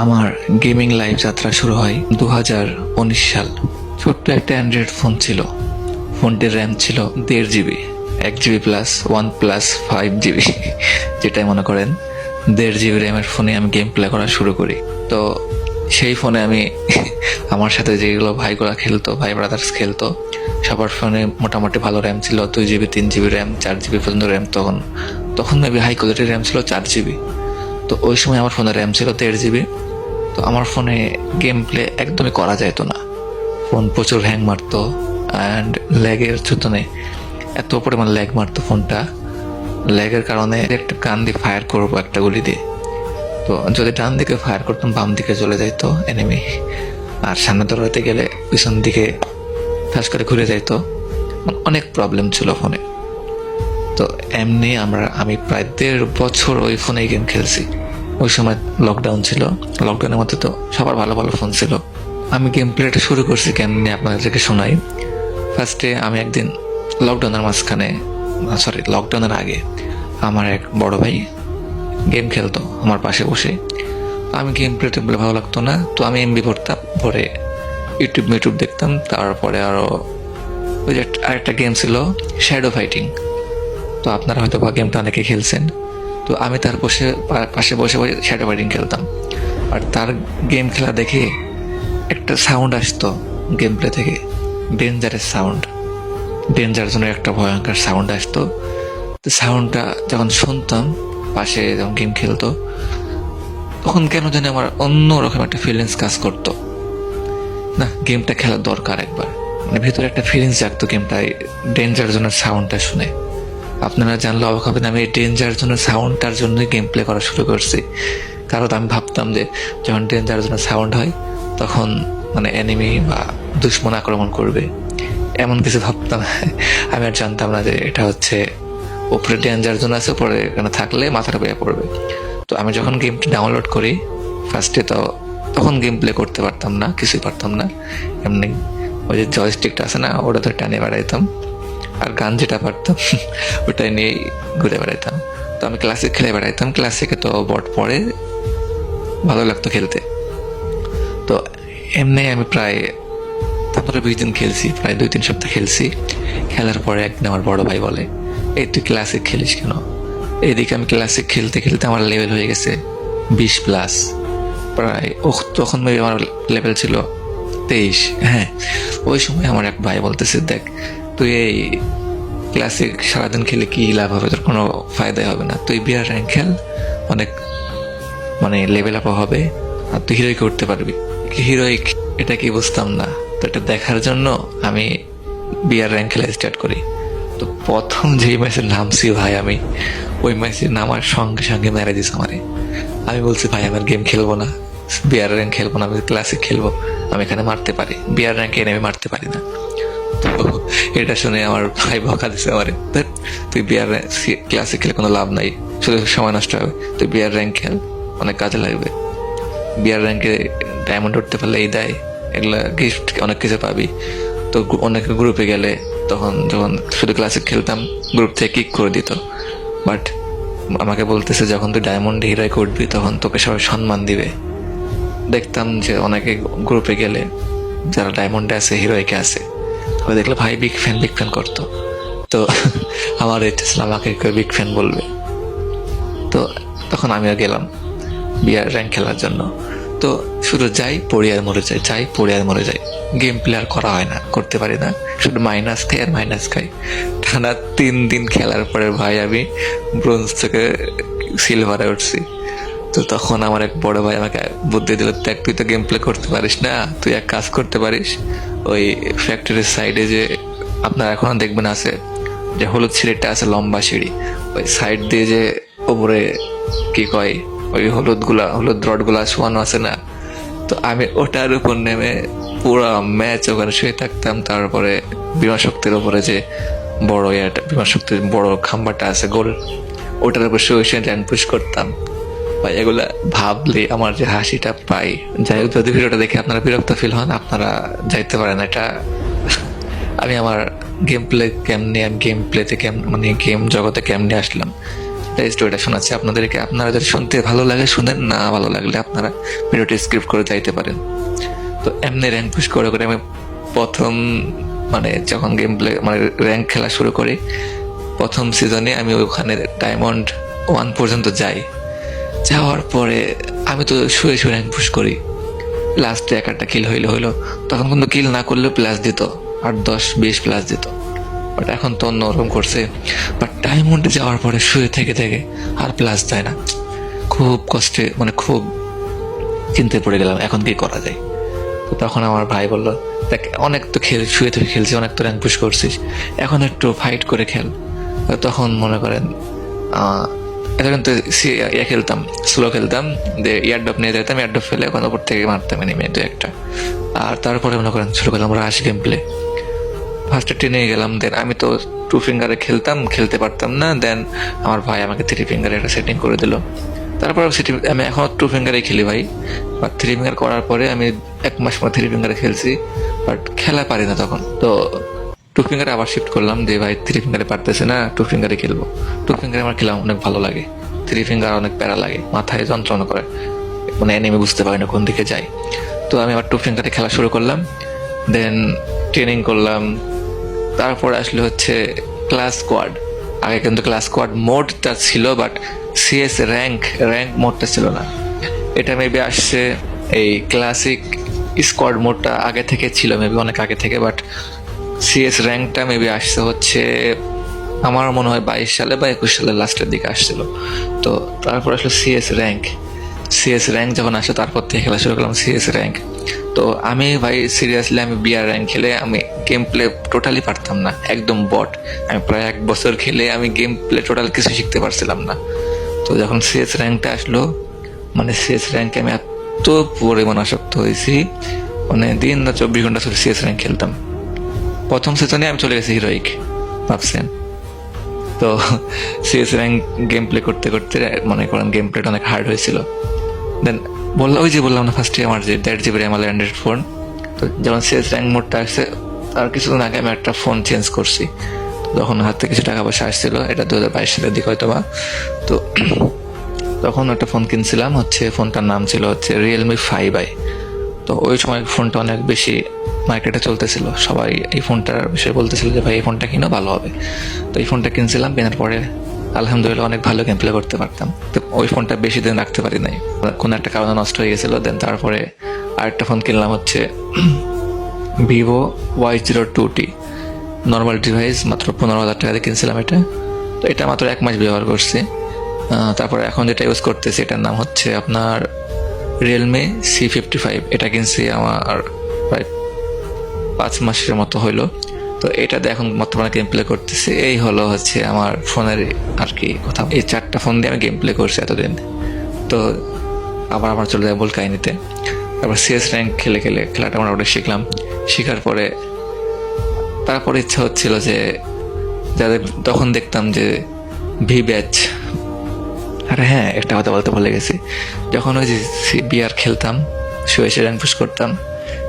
আমার gaming life যাত্রা শুরু হয় 2019 সাল। ছোট্ট একটা অ্যান্ড্রয়েড ফোন ছিল। ফোনটির র্যাম ছিল 1.5 GB, 1 GB plus 1 plus 5 GB, যেটাই মনে করেন। 1.5 জিবি র্যামের ফোনে আমি গেম প্লে করা শুরু করি। তো সেই ফোনে আমি আমার সাথে যেগুলো ভাইগুলা খেলতো, ভাই ব্রাদার্স খেলতো, সবার ফোনে মোটামুটি ভালো র্যাম ছিল। 2 জিবি, 3 জিবি র্যাম, 4 জিবি পর্যন্ত র্যাম। তখন মেবি হাই কোয়ালিটির র্যাম ছিল 4 জিবি। তো ওই সময় আমার ফোনের র্যাম ছিল 1.5 জিবি। তো আমার ফোনে গেম প্লে একদমই করা যেত না। ফোন প্রচুর হ্যাং মারতো অ্যান্ড ল্যাগের ছুতনে এত পরিমাণ ল্যাগ মারতো ফোনটা। ল্যাগের কারণে একটা কান দিয়ে ফায়ার করবো একটা গুলি দিয়ে, তো যদি ডান দিকে ফায়ার করতাম বাম দিকে চলে যাইতো এনিমি, আর সামনে দৌড়াতে গেলে পিছন দিকে ঠাস করে ঘুরে যাইতো। অনেক প্রবলেম ছিল ফোনে। তো এমনি আমি প্রায় 1.5 বছর ওই ফোনে গেম খেলছি। ওই সময় লকডাউন ছিল। লকডাউনের মধ্যে তো সবার ভালো ভালো ফোন ছিল। আমি গেম প্লেটা শুরু করছি কেমনি আপনাদেরকে শোনাই। ফার্স্টে আমি একদিন লকডাউনের আগে আমার এক বড় ভাই গেম খেলতো আমার পাশে বসে। আমি গেম প্লেতে বলে ভালো লাগতো না, তো আমি এমবি ভরতাম, ভরে ইউটিউব দেখতাম। তারপরে আরো ওই যে আরেকটা গেম ছিল শ্যাডো ফাইটিং, তো আপনারা হয়তো বা গেমটা অনেকে খেলছেন। তো আমি তার পাশে বসে বসে শ্যাডো ফাইটিং খেলতাম। আর তার গেম খেলা দেখে একটা সাউন্ড আসতো গেম প্লে থেকে, ডেঞ্জারের সাউন্ড, ডেঞ্জার জন্য একটা ভয়ঙ্কর সাউন্ড আসতো। তো সাউন্ডটা যখন শুনতাম পাশে যখন গেম খেলতো, তখন কেন জানি আমার অন্যরকম একটা ফিলিংস কাজ করতো। না, গেমটা খেলার দরকার একবার, মানে ভিতরে একটা ফিলিংস জাগতো গেমটায় ডেঞ্জার জোনের সাউন্ডটা শুনে। আপনারা জানলে অবাক হবেন, আমি এই ডেঞ্জার জোনের সাউন্ডটার জন্যই গেম প্লে করা শুরু করছি। কারণ আমি ভাবতাম যে যখন ডেঞ্জার জোনের সাউন্ড হয় তখন মানে এনিমি বা দুশ্মন আক্রমণ করবে, এমন কিছু ভাবতাম। আমি আর জানতাম না যে এটা হচ্ছে উপরে ডেঞ্জার জোন আছে, পরে এখানে থাকলে মাথাটা বেয়ে পড়বে। তো আমি যখন গেমটি ডাউনলোড করি ফার্স্টে, তখন গেম প্লে করতে পারতাম না, কিছুই পারতাম না। এমনি ওই যে জয়স্টিকটা আছে না, ওটা তো টানে বেড়াইতাম, আর গান যেটা পারতাম ওটাই নিয়েই ঘুরে বেড়াইতাম। তো আমি ক্লাসিক খেলে বেড়াইতাম। ক্লাসিকে তো বট পড়ে, ভালো লাগতো খেলতে। তো এমনি আমি প্রায় 15-20 দিন খেলছি, প্রায় 2-3 সপ্তাহ খেলছি। খেলার পরে একদিন আমার বড় ভাই বলে, এই তুই ক্লাসিক খেলিস কেন? এইদিকে আমি ক্লাসিক খেলতে খেলতে আমার লেভেল হয়ে গেছে 20 প্লাস প্রায়। তখন আমার লেভেল ছিল 23। হ্যাঁ, ওই সময় আমার এক ভাই বলতেছে, দেখ তুই এই ক্লাসিক সারাদিন খেলে কি লাভ হবে, তোর কোনো ফায়দাই হবে না। তুই বিয়ার র্যাঙ্ক খেল, অনেক মানে লেভেল আপ হবে, আর তুই হিরোইক উঠতে পারবি। হিরোইক এটা কি বুঝতাম না। তো এটা দেখার জন্য আমি বিয়ার র্যাঙ্ক খেলা স্টার্ট করি। তো প্রথম যেই ম্যাচে নামছি ভাই, আমি ওই ম্যাচে নামার সঙ্গে সঙ্গে মেরে দিস আমারে। আমি বলছি ভাই আমার গেম খেলবো না, বিয়ার র্যাঙ্ক খেলবো না, আমি ক্লাসিক খেলবো, আমি এখানে মারতে পারি, বিয়ার র্যাঙ্কে এনে আমি মারতে পারি না। তো এটা শুনে আমার ভাই বকা দিছে আমারে, তুই বিয়ার ক্লাসিক খেলে কোনো লাভ নাই, শুধু সময় নষ্ট হবে, তুই বিয়ার র্যাঙ্ক খেল, অনেক কাজে লাগবে। বিয়ার র্যাঙ্কে ডায়মন্ড উঠতে পারলে এই দেয়, এগুলা গিফট অনেক কিছু পাবি। তো অনেক গ্রুপে গেলে তখন যখন শুধু ক্লাসিক খেলতাম, গ্রুপ থেকে কিক করে দিত। বাট আমাকে বলতেছে যখন তুই ডায়মন্ডে হিরোইক উঠবি তখন তোকে সবাই সম্মান দিবে। দেখতাম যে অনেকে গ্রুপে গেলে যারা ডায়মন্ডে আছে, হিরোইকে আছে, তবে দেখলে ভাই বিগ ফ্যান করতো। তো আমার ইচ্ছা ছিল আমাকে কেউ বিগ ফ্যান বলবে। তো তখন আমিও গেলাম বিয়ার র্যাঙ্ক খেলার জন্য। তো শুধু যাই পড়ি আর মরে যাই, যাই পড়ি আর মরে যাই। গেম প্লে আর করা হয় না, করতে পারি না, শুধু মাইনাস খাই আর মাইনাস খাই। টানা 3 দিন খেলার পরে ভাই আমি ব্রোঞ্জ থেকে সিলভারে উঠছি। তো তখন আমার এক বড় ভাই আমাকে বুদ্ধি দিল, দেখ তুই তো গেম প্লে করতে পারিস না, তুই এক কাজ করতে পারিস, ওই ফ্যাক্টরির সাইডে যে আপনারা এখনো দেখবেন আছে যে হলুদ সিঁড়িটা আছে, লম্বা সিঁড়ি, ওই সাইড দিয়ে যে ওপরে কি কয় ওই হলুদ রডগুলা শোয়ানো আছে না, তো আমি ওটার উপর নেমে পুরো ম্যাচ ওখানে শুয়ে থাকতাম। তারপরে বিমা শক্তির উপরে যে বড় বিমা শক্তির বড় খাম্বাটা আছে গোল, ওটার উপর শুয়ে র্যাঙ্ক পুশ করতাম। ভাই এগুলা ভাবলে আমার যে হাসিটা পাই। যাই হোক, যদি ভিডিওটা দেখে আপনারা বিরক্ত ফিল হন, আপনারা যাইতে পারেন। এটা আমি আমার গেম প্লেতে মানে গেম জগতে কেমনে আসলাম তাই স্টোরিটা শোনাচ্ছি আপনাদেরকে। আপনারা যদি শুনতে ভালো লাগে শুনেন, না ভালো লাগলে আপনারা ভিডিওটি স্ক্রিপ্ট করে যাইতে পারেন। তো এমনি র্যাঙ্ক পুশ করে করে আমি প্রথম মানে যখন গেম প্লে মানে র্যাঙ্ক খেলা শুরু করি, প্রথম সিজনে আমি ওখানে ডায়মন্ড 1 পর্যন্ত যাই। যাওয়ার পরে আমি তো শুয়ে শুয়ে র্যাঙ্ক পুশ করি, লাস্টে একটা কিল হইলো। তখন কিন্তু কিল না করলেও প্লাস দিত, 8, 10, 20 প্লাস দিত। বাট এখন তো অন্যরকম করছে। বাট ডায়মন্ডে যাওয়ার পরে শুয়ে থেকে থেকে আর প্লাস দেয় না। খুব কষ্টে মানে খুব চিন্তায় পড়ে গেলাম, এখন কি করা যায়। তো তখন আমার ভাই বলল, দেখ অনেক তো শুয়ে থেকে খেলছিস, অনেক তো র্যাঙ্ক পুশ করছিস, এখন একটু ফাইট করে খেল। তখন মনে করেন এখন তো খেলতাম, স্লো খেলতাম, ইয়ারডপ নিয়ে যেতাম, ইয়ারডপ ফেলে এখন ওপর থেকে মারতাম এনিমি 2-1টা। আর তারপরে মনে করেন শুরু করলাম রাশ গেম প্লে। ফার্স্টে টেনে গেলাম, দেন আমি তো 2 ফিঙ্গারে খেলতে পারতাম না। দেন আমার ভাই আমাকে 3 ফিঙ্গারে একটা সেটিং করে দিল। তারপর আমি এখন 2 ফিঙ্গারে খেলি ভাই। বাট 3 ফিঙ্গার করার পরে আমি 1 মাস পর 3 ফিঙ্গারে খেলছি, বাট খেলা পারি না তখন। তো 2 ফিঙ্গারে আবার শিফট করলাম, যে ভাই 3 ফিঙ্গারে পারতেছে না, 2 ফিঙ্গারে খেলবো। 2 ফিঙ্গারে আমার খেলা অনেক ভালো লাগে, 3 ফিঙ্গার অনেক প্যারা লাগে, মাথায় যন্ত্রণা করে, মানে এনিমি বুঝতে পারি না কোন দিকে যাই। তো আমি আবার 2 ফিঙ্গারে খেলা শুরু করলাম, দেন ট্রেনিং করলাম। তারপর আসলে হচ্ছে ক্লাস স্কোয়াড। আগে কিন্তু ক্লাস স্কোয়াড মোডটা ছিল, বাট সিএস র্যাঙ্ক মোডটা ছিল না। এটা মেবি আসছে এই ক্লাসিক স্কোয়াড মোডটা আগে থেকে ছিল, মেবি অনেক আগে থেকে। বাট সিএস র্যাঙ্কটা মেবি আসছে হচ্ছে আমার মনে হয় 22 সালে বা 21 সালের লাস্টের দিকে আসছিল। তো তারপর আসলে সিএস র্যাঙ্ক যখন আসে, তারপর থেকে খেলা শুরু করলাম সিএস র্যাঙ্ক। তো আমি ভাই সিরিয়াসলি আমি বিআর র্যাঙ্ক খেলে আমি গেম প্লে টোটালি পারতাম না, একদম বট। আমি প্রায় 1 বছর খেলে আমি গেম প্লে টোটাল কিছু শিখতে পারছিলাম না। তো যখন সিএস র্যাঙ্কটা আসলো, মানে সিএস র্যাঙ্কে আমি এত পরিমাণ আসক্ত হয়েছি, মানে দিন না 24 ঘন্টা ধরে সিএস র্যাঙ্ক খেলতাম। প্রথম সিজনে আমি চলে গেছি হিরোইক, ভাবছেন। তো সিএস র্যাঙ্ক গেম প্লে করতে করতে মনে করেন গেম প্লেটা অনেক হার্ড হয়েছিল। দেন বললাম না ফার্স্টে আমার যে 1.5 GB র্যাম অ্যান্ড্রয়েড ফোন। তো যখন সিএস র্যাঙ্ক মোডটা আসছে, তার কিছুদিন আগে আমি একটা ফোন চেঞ্জ করছি। তখন হাতে কিছু টাকা পয়সা আসছিল, এটা 2022 সালের দিকে হয়তো বা। তো তখন একটা ফোন কিনছিলাম, হচ্ছে ফোনটার নাম ছিল হচ্ছে Realme 5i। তো ওই সময় ফোনটা অনেক বেশি মার্কেটে চলতেছিল, সবাই এই ফোনটার বিষয়ে বলতেছিল যে ভাই এই ফোনটা কিনো, ভালো হবে। তো এই ফোনটা কিনছিলাম, কেনার পরে আলহামদুলিল্লাহ অনেক ভালো গেম প্লে করতে পারতাম। তো ওই ফোনটা বেশি দিন রাখতে পারি নাই, কোনো একটা কারণে নষ্ট হয়ে গেছিল। দেন তারপরে আরেকটা ফোন কিনলাম, হচ্ছে Vivo Y02T, নর্মাল ডিভাইস, মাত্র 15,000 টাকা দিয়ে কিনছিলাম এটা। তো এটা মাত্র 1 মাস ব্যবহার করছি। তারপরে এখন যেটা ইউজ করতেছি এটার নাম হচ্ছে আপনার Realme C55। এটা কিনছি আমার প্রায় 5 মাসের মতো হইলো। তো এটাতে এখন বর্তমানে গেম প্লে করতেছি। এই হলো হচ্ছে আমার ফোনের আর কি কথা। এই 4টা ফোন দিয়ে আমি গেম প্লে করছি এতদিন। তো আবার আমার চলে যায় মূল কাহিনীতে। তারপর সিএস র্যাঙ্ক খেলাটা মোটামুটি শিখলাম। শেখার পরে তারপরে ইচ্ছা হচ্ছিল যে যাদের তখন দেখতাম যে ভি ব্যাচ। আরে হ্যাঁ, একটা কথা বলতে ভুলে গেছি। যখন ওই যে বিআর খেলতাম, শুয়ে র্যাঙ্ক পুশ করতাম,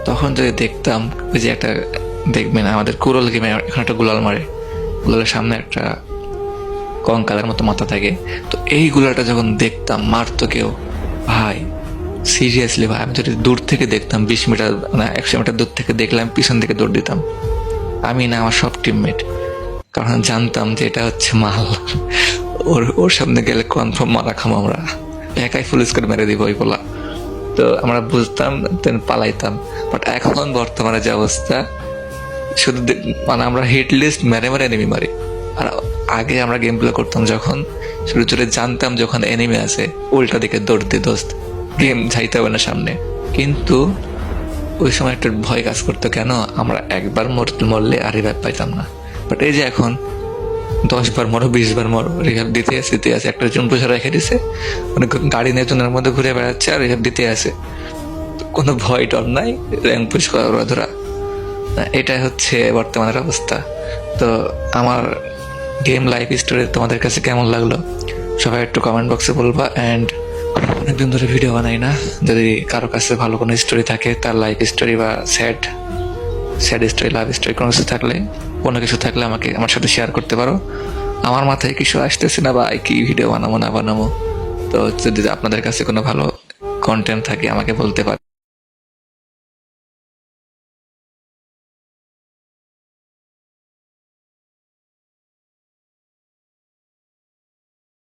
তখন যদি দেখতাম ওই যে একটা, দেখবেন আমাদের কুরল গেমে এখন একটা গুলাল মারে, গুলালের সামনে একটা কঙ্কালের মতো মাথা থাকে। তো এই গুলাটা যখন দেখতাম মারতো কেউ, ভাই সিরিয়াসলি ভাই, আমি যদি দূর থেকে দেখতাম 20 মিটার না 100 মিটার দূর থেকে দেখলাম, পিছন থেকে দৌড় দিতাম। আমি না আমার সব টিমমেট, কারণ জানতাম যে এটা হচ্ছে মাল, ওর সামনে গেলে কনফার্ম মারা খাম আমরা, একাই ফুল স্কোর মেরে দিব ওই পোলা। তো আমরা বুঝতাম, দেন পালাইতাম। বাট এখন বর্তমানে যে অবস্থা, শুধু মানে আমরা হিট লিস্ট মেরে এনিমি মারি। আর আগে আমরা গেম প্লে করতাম যখন, শুরু চলে জানতাম যখন এনিমি আছে উল্টা দিকে দৌড় দি দোস্ত, গেম যাইতে হবে না সামনে। কিন্তু ওই সময় একটা ভয় কাজ করতো, কেন আমরা একবার মরলে আর রিভাইভ পাইতাম না। বাট এই যে এখন 10 বার মরো 20 বার মরো, রিভাইভ দিতে আছে। একটা জন পয়সা রেখে দিছে, মানে গাড়ি নিয়ে জনের মধ্যে ঘুরে বেড়াচ্ছে আর রিভাইভ দিতে আছে, কোনো ভয় ডর নাই, র্যাঙ্ক পুশ করা ধরা। এটাই হচ্ছে বর্তমানের অবস্থা। তো আমার গেম লাইফ স্টোরি তোমাদের কাছে কেমন লাগলো সবাই একটু কমেন্ট বক্সে বলবা। অ্যান্ড অনেকদিন ধরে ভিডিও বানাই না, যদি কারো কাছে ভালো কোনো স্টোরি থাকে, তার লাইফ স্টোরি বা স্যাড স্টোরি, লাভ স্টোরি কোনো কিছু থাকলে আমাকে আমার সাথে শেয়ার করতে পারো। আমার মাথায় কিছু আসতেছে না ভাই, কি ভিডিও বানাবো না বানাবো। তো যদি আপনাদের কাছে কোনো ভালো কন্টেন্ট থাকে আমাকে বলতে পারেন।